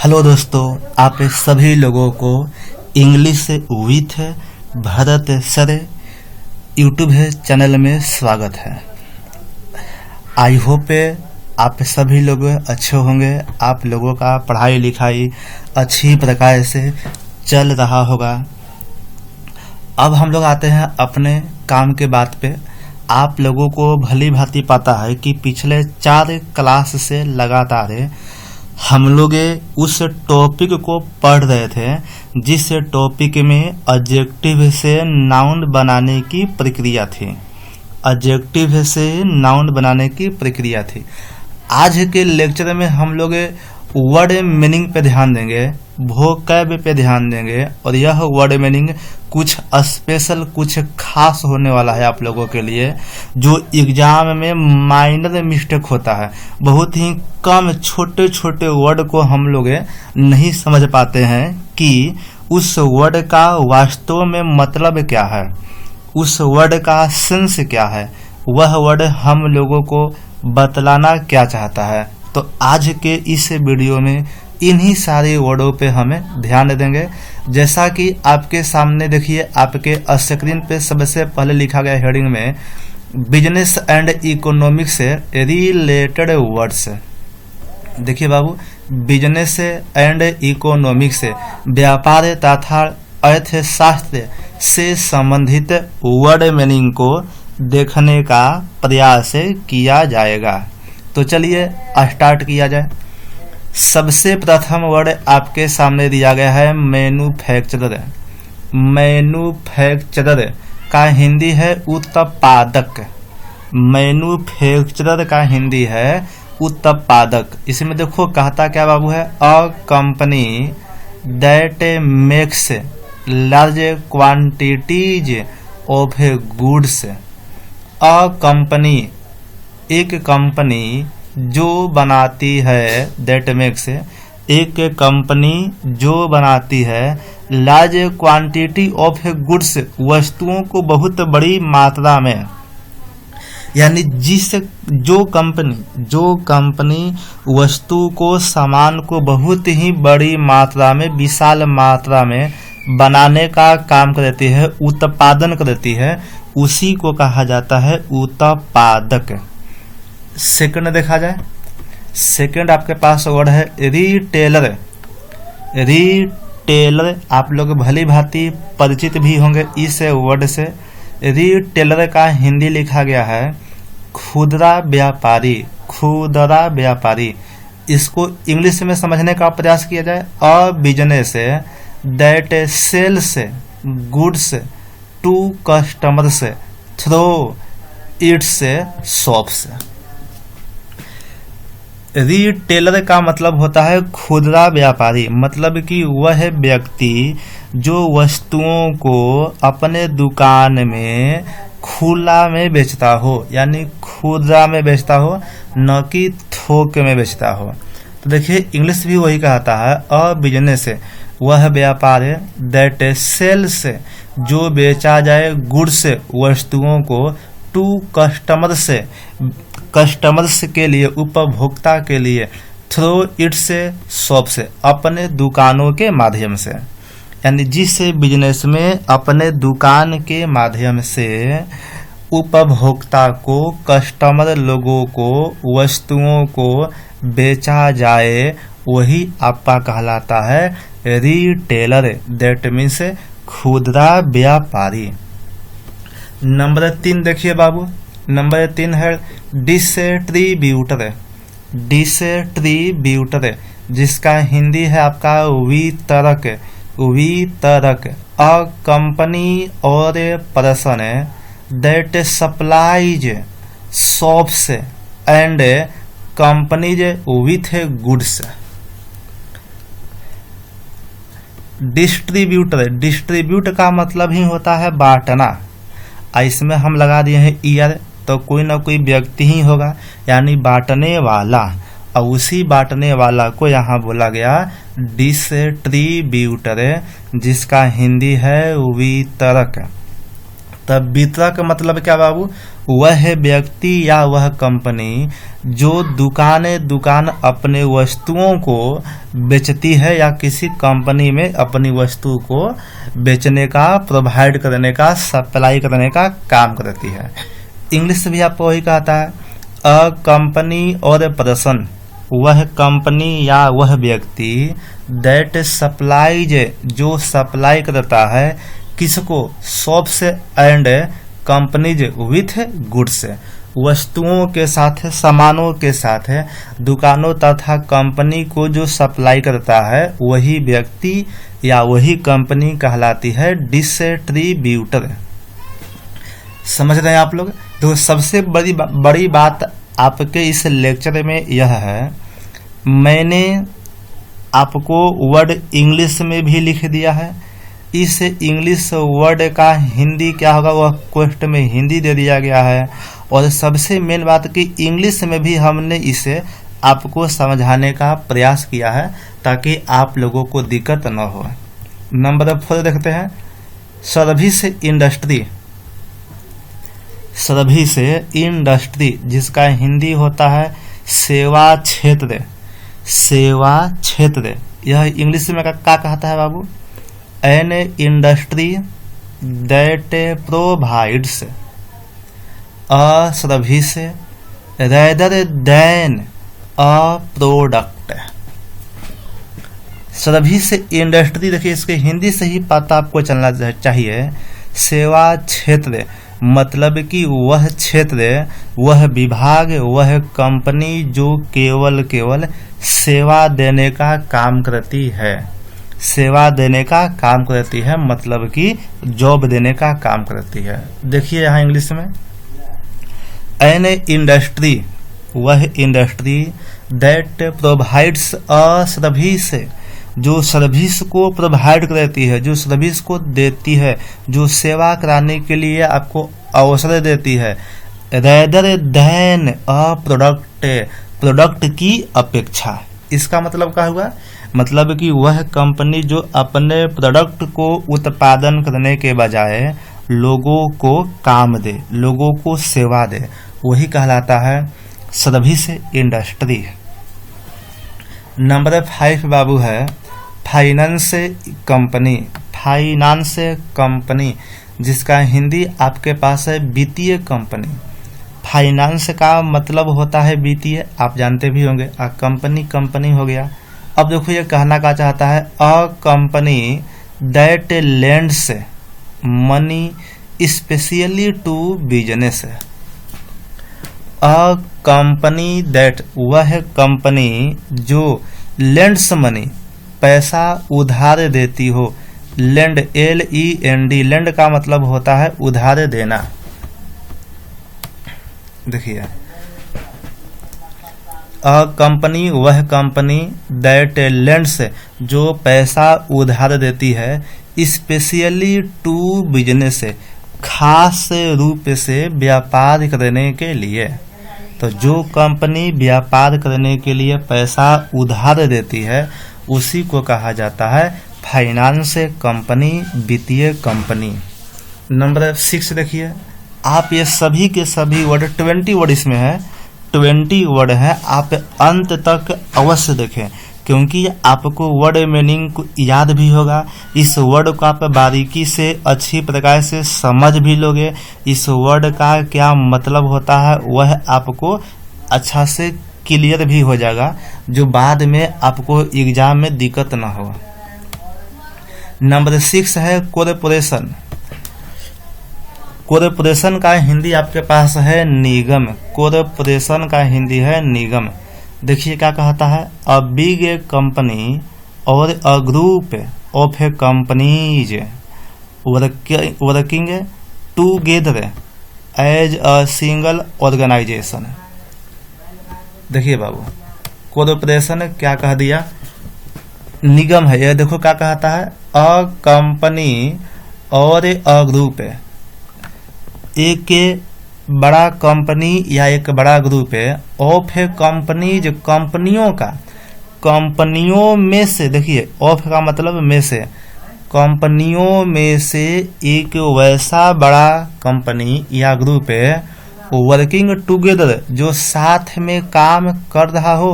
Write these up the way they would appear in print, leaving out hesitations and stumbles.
Hello दोस्तों, आप सभी लोगों को English with Bharat sir YouTube channel में स्वागत है। आई होप आप सभी लोग अच्छे होंगे। आप लोगों का पढ़ाई लिखाई अच्छी प्रकार से चल रहा होगा। अब हम लोग आते हैं अपने काम के बात पे। आप लोगों को भली भांति पता है कि पिछले 4 क्लास से लगातार हम लोग उस टॉपिक को पढ़ रहे थे जिस टॉपिक में एडजेक्टिव से नाउन बनाने की प्रक्रिया थी। एडजेक्टिव से नाउन बनाने की प्रक्रिया थी। आज के लेक्चर में हम लोग वर्ड मीनिंग पे ध्यान देंगे, वोकैब पे ध्यान देंगे और यह वर्ड मीनिंग कुछ स्पेशल कुछ खास होने वाला है आप लोगों के लिए। जो एग्जाम में माइनर मिस्टेक होता है, बहुत ही कम छोटे छोटे वर्ड को हम लोग नहीं समझ पाते हैं कि उस वर्ड का वास्तव में मतलब क्या है, उस वर्ड का सेंस क्या है, वह वर्ड हम लोगों को बतलाना क्या चाहता है। तो आज के इस वीडियो में इन्हीं सारे वर्डों पे हमें ध्यान देंगे। जैसा कि आपके सामने देखिए, आपके स्क्रीन पे सबसे पहले लिखा गया हेडिंग में बिजनेस एंड इकोनॉमिक्स से रिलेटेड वर्ड्स। देखिए बाबू, बिजनेस एंड इकोनॉमिक्स से व्यापार तथा अर्थशास्त्र से संबंधित वर्ड मीनिंग को देखने का प्रयास किया जाएगा। तो चलिए स्टार्ट किया जाए। सबसे प्रथम वर्ड आपके सामने दिया गया है मैन्युफैक्चरर। मैन्युफैक्चरर का हिंदी है उत्पादक। मैन्युफैक्चरर का हिंदी है उत्पादक। इसमें देखो कहता क्या बाबू है, a company that makes large quantities of goods. A company, एक कंपनी जो बनाती है, दैट मेक्स, एक कंपनी जो बनाती है लार्ज क्वांटिटी ऑफ गुड्स, वस्तुओं को बहुत बड़ी मात्रा में। यानी जो कंपनी वस्तु को, सामान को बहुत ही बड़ी मात्रा में, विशाल मात्रा में बनाने का काम करती है, उत्पादन करती है, उसी को कहा जाता है उत्पादक। सेकंड देखा जाए, सेकंड आपके पास वर्ड है रिटेलर। रिटेलर आप लोग भली भांति परिचित भी होंगे इस वर्ड से। रिटेलर का हिंदी लिखा गया है खुदरा व्यापारी। खुदरा व्यापारी, इसको इंग्लिश में समझने का प्रयास किया जाए, a business that sells goods to customers through its shops. Retailer का मतलब होता है खुदरा व्यापारी, मतलब कि वह व्यक्ति जो वस्तुओं को अपने दुकान में खुला में बेचता हो, यानी खुदरा में बेचता हो, न कि थोक में बेचता हो। तो देखिए इंग्लिश भी वही कहता है, अ बिजनेस वह व्यापार है, दैट सेल्स जो बेचा जाए, गुड्स वस्तुओं को, टू कस्टमर्स कस्टमर्स के लिए, उपभोक्ता के लिए, थ्रू इट्स शॉप से, अपने दुकानों के माध्यम से। यानी जिस बिजनेस में अपने दुकान के माध्यम से उपभोक्ता को, कस्टमर लोगों को, वस्तुओं को बेचा जाए, वही आपका कहलाता है रिटेलर, दैट मीन्स खुदरा व्यापारी। नंबर 3 देखिए बाबू, नंबर 3 है डिस्ट्रीब्यूटर। डिस्ट्रीब्यूटर जिसका हिंदी है आपका वितरक। वितरक, अ कंपनी और person that supplies shops and companies with goods. Distributor, distribute का मतलब ही होता है बांटना। इसमें हम लगा दिए हैं ईयर, तो कोई ना कोई व्यक्ति ही होगा, यानी बांटने वाला। और उसी बांटने वाला को यहाँ बोला गया डिस्ट्रीब्यूटर, जिसका हिंदी है वितरक। तब वितरक मतलब क्या बाबू, वह व्यक्ति या वह कंपनी जो दुकान अपने वस्तुओं को बेचती है या किसी कंपनी में अपनी वस्तु को बेचने का, प्रोवाइड करने का, सप्लाई करने का काम करती है। इंग्लिश से भी आपको वही कहता है, अ कंपनी और पर्सन, वह कंपनी या वह व्यक्ति, दैट सप्लाइज, जो सप्लाई करता है, किसको, shops and companies with goods, वस्तुओं के साथ, सामानों के साथ दुकानों तथा कंपनी को जो सप्लाई करता है वही व्यक्ति या वही कंपनी कहलाती है डिस्ट्रीब्यूटर। समझ रहे हैं आप लोग। तो सबसे बड़ी बात आपके इस लेक्चर में यह है, मैंने आपको वर्ड इंग्लिश में भी लिख दिया है। इस इंग्लिश वर्ड का हिंदी क्या होगा वह क्वेश्चन में हिंदी दे दिया गया है। और सबसे मेन बात कि इंग्लिश में भी हमने इसे आपको समझाने का प्रयास किया है ताकि आप लोगों को दिक्कत न हो। नंबर 4 देखते हैं, सर्विस इंडस्ट्री। सर्विस इंडस्ट्री जिसका हिंदी होता है सेवा क्षेत्र। सेवा क्षेत्र यह इंग्लिश में क्या कहता है बाबू, an industry that provides a service rather than a product. Service industry देखिए, इसके हिंदी से ही पता आपको चलना चाहिए। सेवा क्षेत्र मतलब कि वह क्षेत्र, वह विभाग, वह कंपनी जो केवल सेवा देने का काम करती है। सेवा देने का काम करती है मतलब कि जॉब देने का काम करती है। देखिए यहाँ इंग्लिश में, एन इंडस्ट्री वह industry that provides a service, जो सर्विस को प्रोवाइड करती है, जो सर्विस को देती है, जो सेवा कराने के लिए आपको अवसर देती है, rather than a product, product की अपेक्षा। इसका मतलब क्या हुआ, मतलब कि वह कंपनी जो अपने प्रोडक्ट को उत्पादन करने के बजाय लोगों को काम दे, लोगों को सेवा दे, वही कहलाता है सर्विस इंडस्ट्री। नंबर 5 बाबू है फाइनेंस कंपनी। फाइनेंस कंपनी जिसका हिंदी आपके पास है वित्तीय कंपनी। फाइनेंस का मतलब होता है वित्तीय, आप जानते भी होंगे। कंपनी हो गया। अब देखो ये कहना क्या चाहता है, a company that lends money specially to business. A company that वह कंपनी जो लेंड्स मनी पैसा उधार देती हो। लेंड LEND, लेंड का मतलब होता है उधार देना। देखिए अ कंपनी वह कंपनी दैट लेंड्स जो पैसा उधार देती है, स्पेशली टू बिजनेस खास रूप से व्यापार करने के लिए। तो जो कंपनी व्यापार करने के लिए पैसा उधार देती है उसी को कहा जाता है फाइनेंस कंपनी, वित्तीय कंपनी। नंबर 6 देखिए, आप ये सभी के सभी वर्ड 20 वर्ड इसमें है, 20 वर्ड है, आप अंत तक अवश्य देखें क्योंकि आपको वर्ड मीनिंग याद भी होगा। इस वर्ड को आप बारीकी से अच्छी प्रकार से समझ भी लोगे। इस वर्ड का क्या मतलब होता है वह आपको अच्छा से क्लियर भी हो जाएगा, जो बाद में आपको एग्जाम में दिक्कत ना हो। नंबर 6 है कॉर्पोरेशन। कॉर्पोरेशन का हिंदी आपके पास है निगम। कॉर्पोरेशन का हिंदी है निगम। देखिए क्या कहता है, अ बिग कंपनी और a group of a companies working together as a single organisation. देखिए बाबू, कॉर्पोरेशन क्या कह दिया, निगम है। यह देखो क्या कहता है, अ कंपनी और अ ग्रुप, एक बड़ा कंपनी या एक बड़ा ग्रुप है, ऑफ है कंपनीज कंपनियों का, कंपनियों में से। देखिए ऑफ का मतलब में से, कंपनियों में से एक वैसा बड़ा कंपनी या ग्रुप है वर्किंग टुगेदर जो साथ में काम कर रहा हो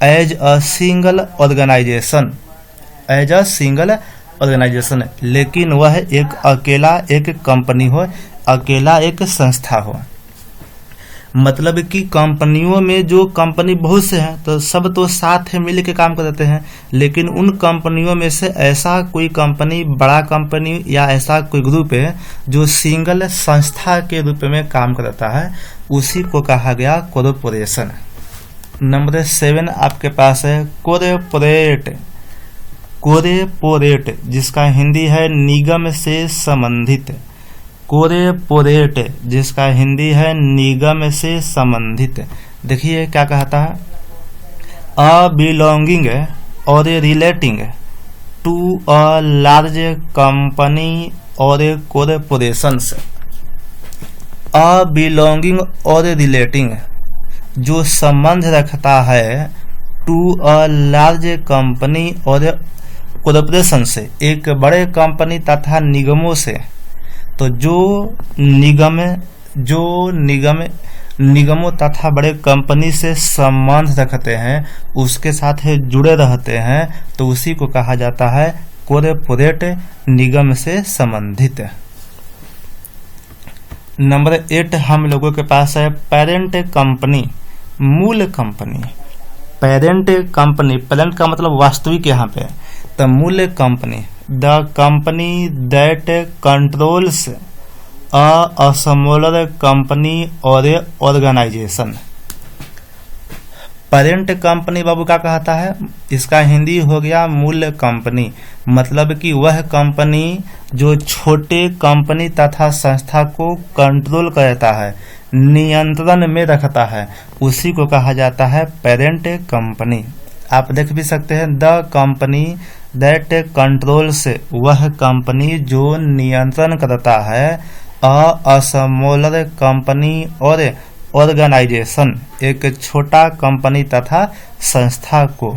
as a single organisation, as a single organisation, लेकिन वह एक अकेला एक कंपनी हो, अकेला एक संस्था हो। मतलब कि कंपनियों में जो कंपनी बहुत से हैं तो सब तो साथ मिल के काम करते हैं, लेकिन उन कंपनियों में से ऐसा कोई कंपनी, बड़ा कंपनी या ऐसा कोई ग्रुप है जो सिंगल संस्था के रूप में काम करता है, उसी को कहा गया कॉर्पोरेशन। नंबर 7 आपके पास है कॉर्पोरेट। कॉर्पोरेट जिसका हिंदी है निगम से संबंधित, कॉर्पोरेट जिसका हिंदी है निगम से संबंधित। देखिए क्या कहता है, अ बिलोंगिंग और relating to a large company और कॉर्पोरेशंस। अ बिलोंगिंग और रिलेटिंग जो संबंध रखता है टू अ लार्ज कंपनी और कॉर्पोरेशन से, एक बड़े कंपनी तथा निगमों से। तो जो निगमों तथा बड़े कंपनी से संबंध रखते हैं, उसके साथ जुड़े रहते हैं, तो उसी को कहा जाता है कॉर्पोरेट, निगम से संबंधित। नंबर 8 हम लोगों के पास है पेरेंट कंपनी, मूल कंपनी। पेरेंट कंपनी, पेरेंट का मतलब वास्तविक यहाँ पे, तो मूल company the company that controls a smaller company or organisation. Parent company बाबू क्या कहता है, इसका हिंदी हो गया मूल कंपनी। मतलब कि वह कंपनी जो छोटे कंपनी तथा संस्था को कंट्रोल करता है, नियंत्रण में रखता है, उसी को कहा जाता है पेरेंट कंपनी। आप देख भी सकते हैं द कंपनी दैट कंट्रोल्स, वह कंपनी जो नियंत्रण करता है, a smaller company or organisation, एक छोटा कंपनी तथा संस्था को।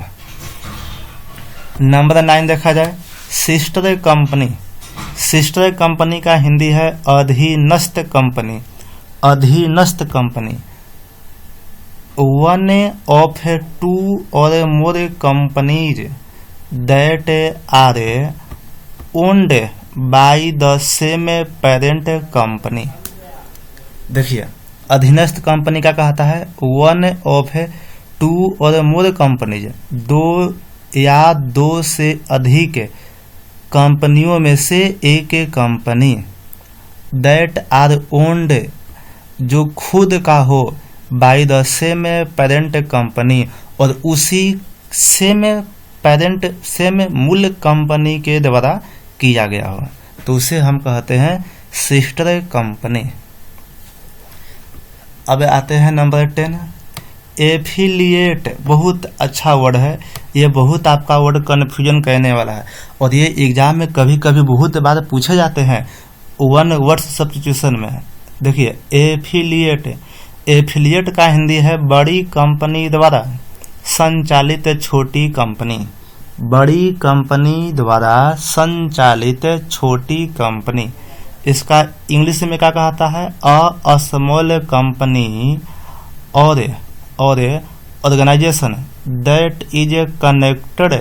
नंबर 9 देखा जाए सिस्टर कंपनी। सिस्टर कंपनी का हिंदी है अधीनस्थ कंपनी, अधीनस्थ कंपनी। वन ऑफ टू और more companies that are owned by the same parent company. देखिए अधीनस्थ कंपनी का कहता है वन ऑफ टू और मोर कंपनीज, दो या दो से अधिक कंपनियों में से एक कंपनी, दैट आर ओन्ड जो खुद का हो, bye the same parent company और उसी सेम पेरेंट सेम मूल कंपनी के द्वारा किया गया हो, तो उसे हम कहते हैं सिस्टर कंपनी। अब आते हैं नंबर 10 एफिलिएट। बहुत अच्छा वर्ड है ये, बहुत आपका वर्ड कन्फ्यूजन करने वाला है और ये एग्जाम में कभी कभी बहुत बार पूछे जाते हैं वन वर्ड सब्स्टिट्यूशन में। देखिए एफिलिएट, एफिलिएट का हिंदी है बड़ी कंपनी द्वारा संचालित छोटी कंपनी, बड़ी कंपनी द्वारा संचालित छोटी कंपनी। इसका इंग्लिश में क्या कहता है a small company or organisation that is connected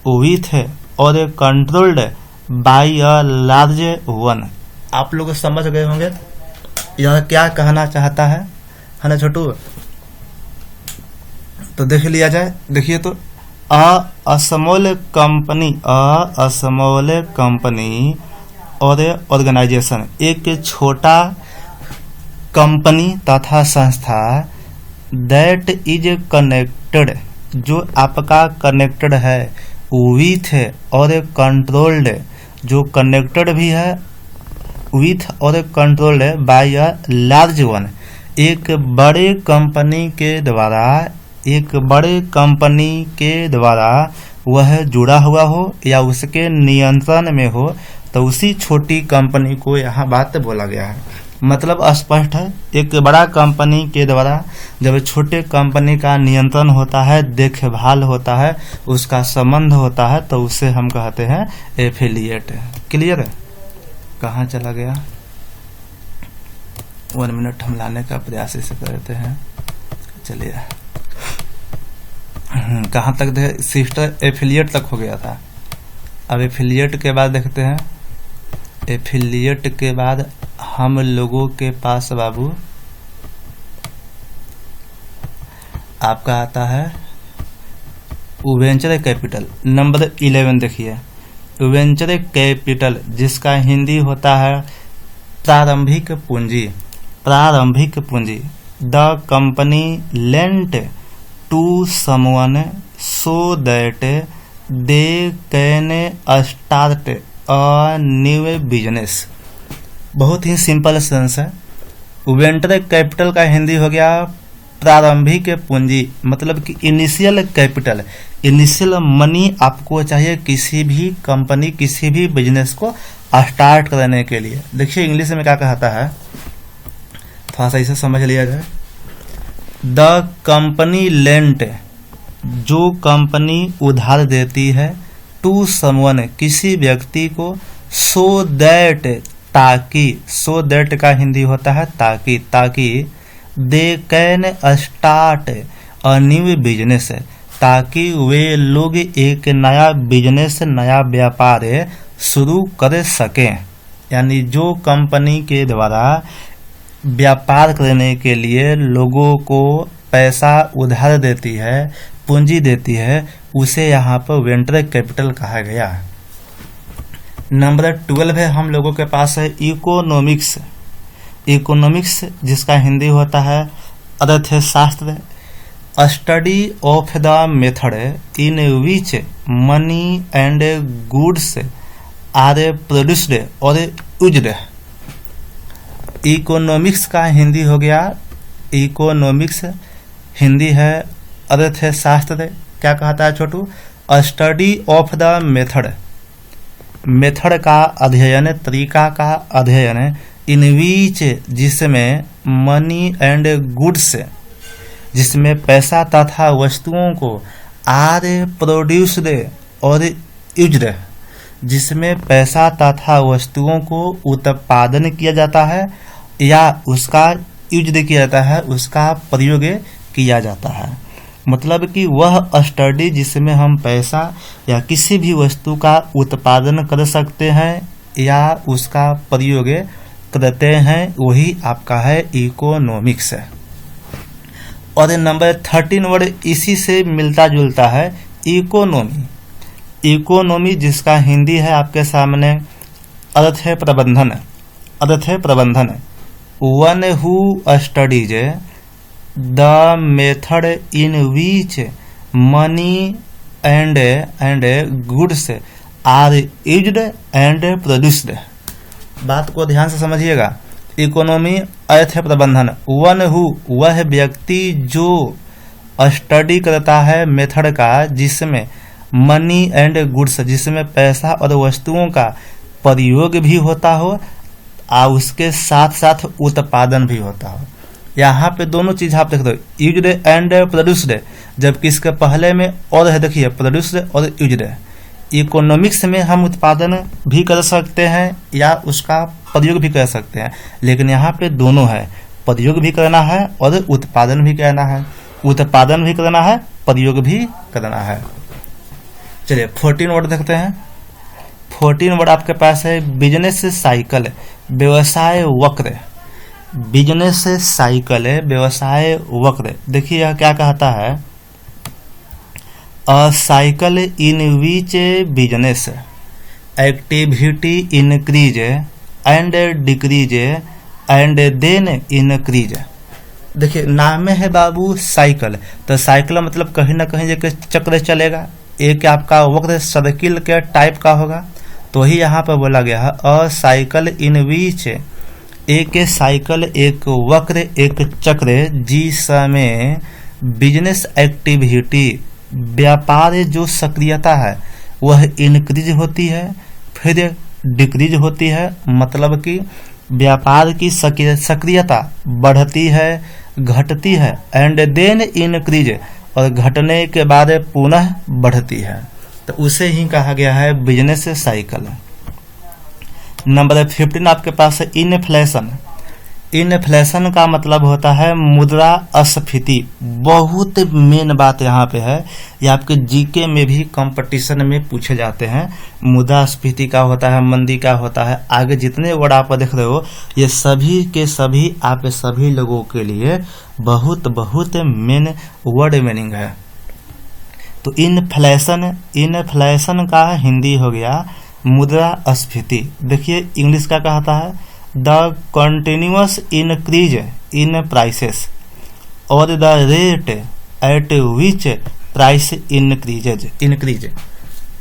with or controlled by a large one. आप लोग समझ गए होंगे यह क्या कहना चाहता है ना छोटू। तो देख लिया जाए, देखिए तो अ small company, a small company or organisation एक छोटा कंपनी तथा संस्था, दैट इज कनेक्टेड जो आपका कनेक्टेड है, विथ और कंट्रोल्ड जो कनेक्टेड भी है, with or controlled by a large one एक बड़े कंपनी के द्वारा, एक बड़े कंपनी के द्वारा वह जुड़ा हुआ हो या उसके नियंत्रण में हो, तो उसी छोटी कंपनी को यहाँ बात बोला गया है। मतलब स्पष्ट है, एक बड़ा कंपनी के द्वारा जब छोटे कंपनी का नियंत्रण होता है, देखभाल होता है, उसका संबंध होता है, तो उसे हम कहते हैं एफिलिएट। क्लियर है? कहाँ चला गया? 1 मिनट हम लाने का प्रयास इसे करते हैं। चलिए, कहाँ तक सिस्टर एफिलिएट तक हो गया था। अब एफिलिएट के बाद देखते हैं, एफिलिएट के बाद हम लोगों के पास बाबू आपका आता है वेंचर कैपिटल। नंबर 11 देखिए, वेंचर कैपिटल जिसका हिंदी होता है प्रारंभिक पूंजी। प्रारंभिक पूंजी। The company lent to someone so that they can start a new business. बहुत ही सिंपल सेंस है। वेंचर कैपिटल का हिंदी हो गया प्रारंभिक पूंजी, मतलब कि इनिशियल कैपिटल, इनिशियल मनी आपको चाहिए किसी भी कंपनी, किसी भी बिजनेस को स्टार्ट करने के लिए। देखिए इंग्लिश में क्या कहता है, थोड़ा सा इसे समझ लिया जाए। द कंपनी लेंट, जो कंपनी उधार देती है, टू समवन किसी व्यक्ति को, सो दैट ताकि, सो दैट का हिंदी होता है ताकि, ताकि दे can start a new business, ताकि वे लोग एक नया बिजनेस, नया व्यापार शुरू कर सकें। यानी जो कंपनी के द्वारा व्यापार करने के लिए लोगों को पैसा उधार देती है, पूंजी देती है, उसे यहाँ पर वेंचर कैपिटल कहा गया। नंबर 12 है हम लोगों के पास है इकोनॉमिक्स। इकोनॉमिक्स जिसका हिंदी होता है अर्थशास्त्र। Study of the method in which money and goods are produced और यूज्ड। इकोनॉमिक्स का हिंदी हो गया, इकोनॉमिक्स हिंदी है अर्थशास्त्र। क्या कहता है छोटू? Study of the method, method का अध्ययन, तरीका का अध्ययन, इन विच जिसमें मनी एंड गुड्स, जिसमें पैसा तथा वस्तुओं को, आर प्रोड्यूस्ड और यूज्ड, जिसमें पैसा तथा वस्तुओं को उत्पादन किया जाता है या उसका यूज किया जाता है, उसका प्रयोग किया जाता है। मतलब कि वह स्टडी जिसमें हम पैसा या किसी भी वस्तु का उत्पादन कर सकते हैं या उसका प्रयोग करते हैं, वही आपका है इकोनॉमिक्स। और नंबर 13 वर्ड इसी से मिलता जुलता है, इकोनॉमी। इकोनॉमी जिसका हिंदी है आपके सामने अर्थ प्रबंधन। अर्थ प्रबंधन। One who studies the method in which money and goods are used and produced. बात को ध्यान से समझिएगा। इकोनॉमी अर्थ प्रबंधन। वन हु वह व्यक्ति जो स्टडी करता है मेथड का जिसमें मनी एंड गुड्स, जिसमें पैसा और वस्तुओं का प्रयोग भी होता हो और उसके साथ साथ उत्पादन भी होता हो। यहाँ पे दोनों चीज आप देख दो, यूज्ड एंड प्रोड्यूस्ड, जबकि इसके पहले में और है, देखिए प्रोड्यूस्ड और यूज्ड। इकोनॉमिक्स में हम उत्पादन भी कर सकते हैं या उसका प्रयोग भी कर सकते हैं, लेकिन यहाँ पे दोनों है, प्रयोग भी करना है और उत्पादन भी करना है। उत्पादन भी करना है, प्रयोग भी करना है। चलिए 14 वर्ड देखते हैं। 14 वर्ड आपके पास है बिजनेस साइकिल, व्यवसाय वक्र। बिजनेस साइकिल है, व्यवसाय वक्र। देखिए यह क्या कहता है, a cycle in which business activity increase and decrease and then increase. देखिए नाम में है बाबू साइकिल, तो साइकिल मतलब कहीं ना कहीं एक चक्र चलेगा, एक आपका वक्र सर्किल के टाइप का होगा, तो ही यहाँ पर बोला गया है अ साइकिल इन विच, एक साइकिल एक वक्र एक चक्र जिसमें बिजनेस एक्टिविटी व्यापार जो सक्रियता है वह इंक्रीज होती है फिर डिक्रीज होती है। मतलब कि व्यापार की सक्रियता बढ़ती है, घटती है, एंड देन इंक्रीज, और घटने के बाद पुनः बढ़ती है, तो उसे ही कहा गया है बिजनेस साइकिल। नंबर 15 आपके पास है इन्फ्लेशन। इन्फ्लेशन का मतलब होता है मुद्रास्फीति। बहुत मेन बात यहाँ पे है, ये आपके जीके में भी कंपटीशन में पूछे जाते हैं। मुद्रास्फीति का होता है, मंदी का होता है, आगे जितने वर्ड आप देख रहे हो ये सभी के सभी आप सभी लोगों के लिए बहुत बहुत मेन वर्ड मीनिंग है। तो इन्फ्लेशन का हिंदी हो गया मुद्रास्फीति। देखिए इंग्लिश का कहता है the continuous increase in prices or the rate at which price increase.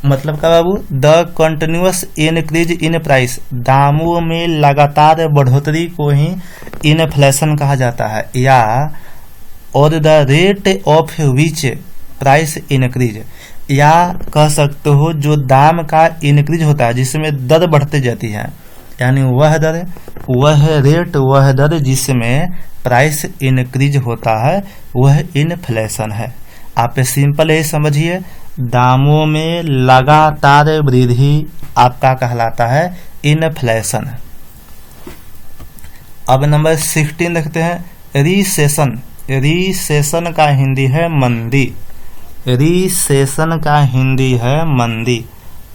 मतलब क्या बाबू, the continuous increase in price, दामों में लगातार बढ़ोतरी को ही इन्फ्लेशन कहा जाता है, या और the rate of which price increase, या कह सकते हो जो दाम का इंक्रीज होता है जिसमें दर बढ़ते जाती है, यानी वह दर, वह रेट, वह दर जिसमें प्राइस इंक्रीज होता है वह इन्फ्लेशन है। आप सिंपल ही समझिए, दामों में लगातार वृद्धि आपका कहलाता है इन्फ्लेशन। अब नंबर 16 देखते हैं रिसेशन। रिसेशन का हिंदी है मंदी। रिसेशन का हिंदी है मंदी।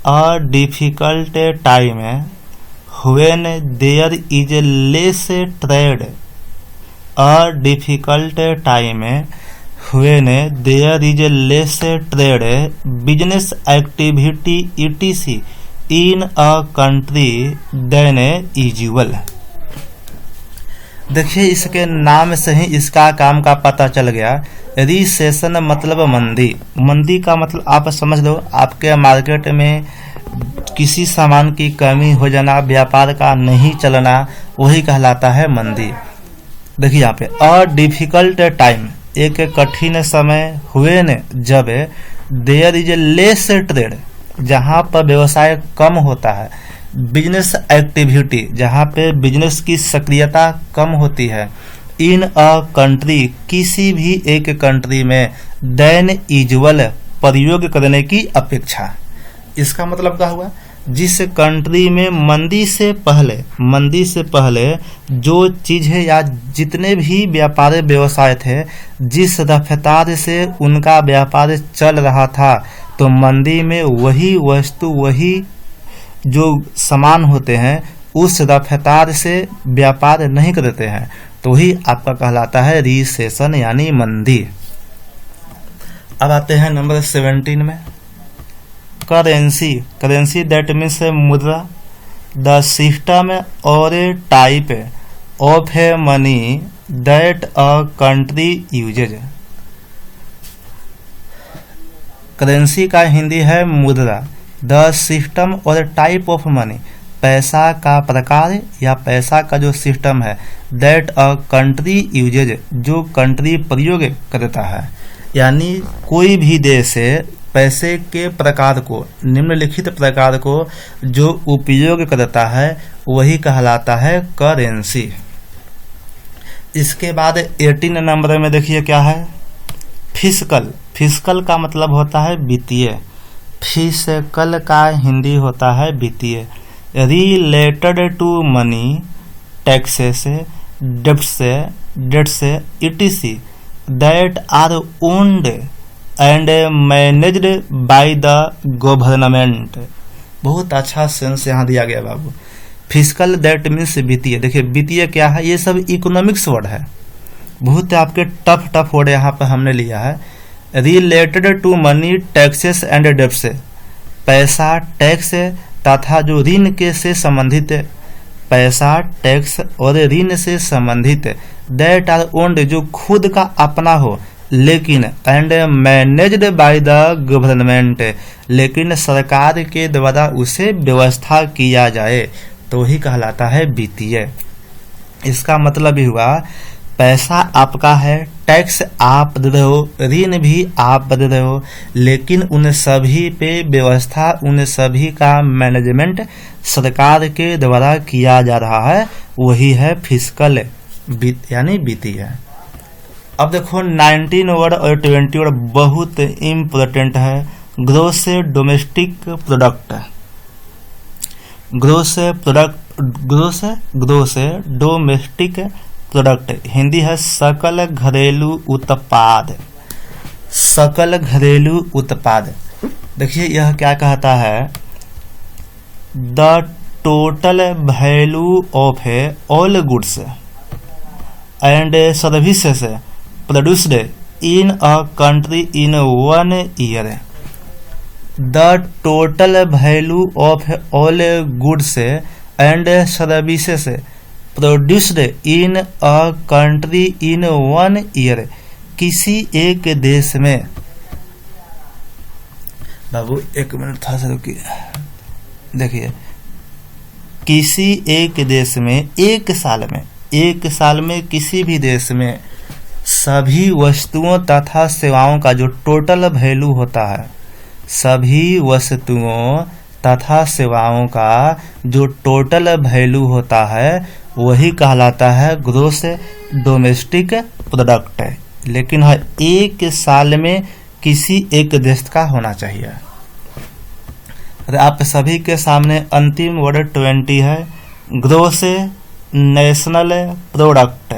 A difficult time when there is less trade. A difficult time when there is less trade business activity etc in a country than usual. देखिए इसके नाम से ही इसका काम का पता चल गया। रिसेशन मतलब मंदी। मंदी का मतलब आप समझ लो, आपके मार्केट में किसी सामान की कमी हो जाना, व्यापार का नहीं चलना, वही कहलाता है मंदी। देखिए यहाँ पे अ डिफिकल्ट टाइम, एक कठिन समय, हुए न जब, देयर इज लेस ट्रेड, जहाँ पर व्यवसाय कम होता है, बिजनेस एक्टिविटी, जहाँ पे बिजनेस की सक्रियता कम होती है, इन अ कंट्री, किसी भी एक कंट्री में, देन यूजुअल, प्रयोग करने की अपेक्षा। इसका मतलब क्या हुआ, जिस कंट्री में मंदी से पहले जो चीज है या जितने भी व्यापार व्यवसाय थे, जिस रफ्तार से उनका व्यापार चल रहा था, तो मंदी में वही वस्तु, वही जो सामान होते हैं उस रफ्तार से व्यापार नहीं करते हैं, तो ही आपका कहलाता है रिसेशन यानी मंदी। अब आते हैं नंबर 17 में करेंसी। करेंसी दैट मीन्स मुद्रा, द सिस्टम और type of a money that a country uses. Currency का हिंदी है मुद्रा। द सिस्टम और टाइप ऑफ मनी, पैसा का प्रकार या पैसा का जो सिस्टम है, दैट अ कंट्री यूजेज, जो कंट्री प्रयोग करता है, यानी कोई भी देश पैसे के प्रकार को, निम्नलिखित प्रकार को जो उपयोग करता है वही कहलाता है करेंसी। इसके बाद 18 नंबर में देखिए क्या है, फिस्कल। फिस्कल का मतलब होता है वित्तीय। फिस्कल का हिंदी होता है वित्तीय। Related to money, taxes, debts etc that are owned and managed by the government. बहुत अच्छा सेंस यहाँ दिया गया बाबू। फिस्कल दैट मीन्स वित्तीय। देखिए वित्तीय क्या है, ये सब इकोनॉमिक्स वर्ड है, बहुत आपके टफ वर्ड यहाँ पर हमने लिया है। Related to money, taxes and debts, पैसा, टैक्स तथा जो ऋण के से संबंधित, पैसा, टैक्स और ऋण से संबंधित, दैट आर ओन्ड, जो खुद का अपना हो, लेकिन and managed by the government, लेकिन सरकार के द्वारा उसे व्यवस्था किया जाए, तो ही कहलाता है वित्तीय। इसका मतलब भी हुआ पैसा आपका है, टैक्स आप दे रहे हो, ऋण भी आप दे रहे हो, लेकिन उन सभी पे व्यवस्था, उन सभी का मैनेजमेंट सरकार के द्वारा किया जा रहा है, वही है फिस्कल यानी वित्तीय। अब देखो 19 वर्ड और 20 वर्ड बहुत इम्पोर्टेंट है। Gross domestic product, gross domestic product Hindi है सकल घरेलू उत्पाद, सकल घरेलू उत्पाद। देखिए यह क्या कहता है, the total value of all goods and services produced in a country in 1 year. The total value of all goods and services produced in a country in 1 year. किसी एक देश में, बाबू एक मिनट था सर, रुकिए, देखिए किसी एक देश में एक साल में किसी भी देश में सभी वस्तुओं तथा सेवाओं का जो टोटल वैल्यू होता है, सभी वस्तुओं तथा सेवाओं का जो टोटल वैल्यू होता है वही कहलाता है ग्रोस डोमेस्टिक प्रोडक्ट। लेकिन हर एक साल में किसी एक देश का होना चाहिए। आप सभी के सामने अंतिम वर्ड 20 है, ग्रोस नेशनल प्रोडक्ट,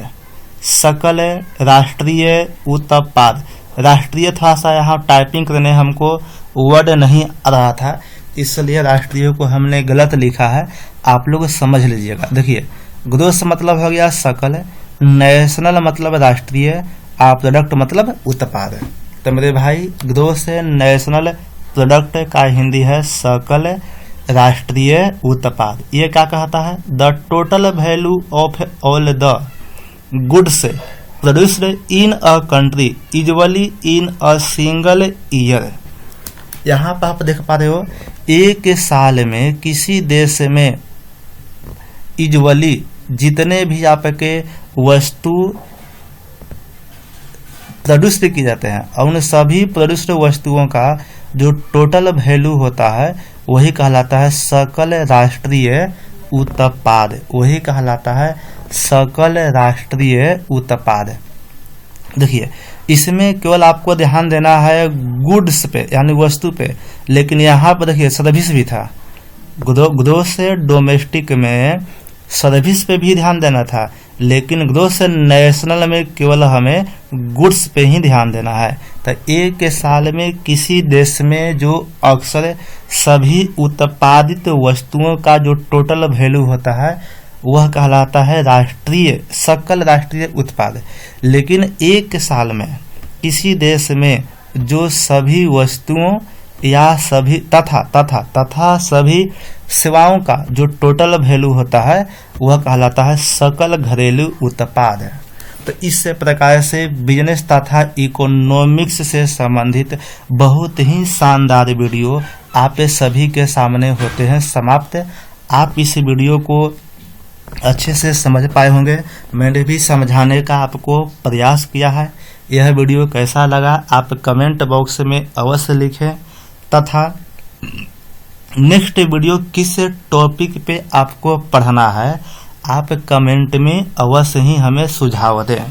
सकल राष्ट्रीय उत्पाद। राष्ट्रीय थोड़ा सा यहाँ टाइपिंग करने हमको वर्ड नहीं आ रहा था, इसलिए राष्ट्रीय को हमने गलत लिखा है, आप लोग समझ लीजिएगा। देखिए ग्रोस मतलब हो गया सकल, नेशनल मतलब राष्ट्रीय, प्रोडक्ट मतलब उत्पाद। तो मेरे भाई ग्रोस नेशनल प्रोडक्ट का हिंदी है सकल राष्ट्रीय उत्पाद। ये क्या कहता है, the total value of all the goods produced in a country usually in a single year. यहाँ पर आप देख पा रहे हो, एक साल में किसी देश में यूजुअली जितने भी आपके वस्तु प्रोड्यूस की जाते हैं, और उन सभी प्रोड्यूस्ड वस्तुओं का जो टोटल वैल्यू होता है वही कहलाता है सकल राष्ट्रीय उत्पाद, वही कहलाता है सकल राष्ट्रीय उत्पाद। देखिए इसमें केवल आपको ध्यान देना है गुड्स पे यानी वस्तु पे, लेकिन यहाँ पर देखिए सर्विस भी था। ग्रोस डोमेस्टिक में सर्विस पे भी ध्यान देना था, लेकिन ग्रोस नेशनल में केवल हमें गुड्स पे ही ध्यान देना है। तो एक साल में किसी देश में जो अक्सर सभी उत्पादित वस्तुओं का जो टोटल वैल्यू होता है वह कहलाता है राष्ट्रीय, सकल राष्ट्रीय उत्पाद। लेकिन एक साल में किसी देश में जो सभी वस्तुओं या सभी तथा सभी सेवाओं का जो टोटल वैल्यू होता है वह कहलाता है सकल घरेलू उत्पाद। तो इस प्रकार से बिजनेस तथा इकोनॉमिक्स से संबंधित बहुत ही शानदार वीडियो आप सभी के सामने होते हैं समाप्त। आप इस वीडियो को अच्छे से समझ पाए होंगे, मैंने भी समझाने का आपको प्रयास किया है। यह वीडियो कैसा लगा आप कमेंट बॉक्स में अवश्य लिखें, तथा नेक्स्ट वीडियो किस टॉपिक पे आपको पढ़ना है आप कमेंट में अवश्य ही हमें सुझाव दें,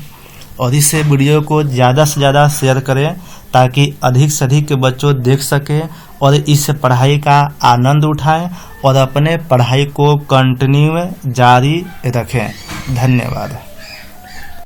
और इस वीडियो को ज़्यादा से ज़्यादा शेयर करें ताकि अधिक से अधिक बच्चों देख सकें और इस पढ़ाई का आनंद उठाएं और अपने पढ़ाई को कंटिन्यू जारी रखें। धन्यवाद।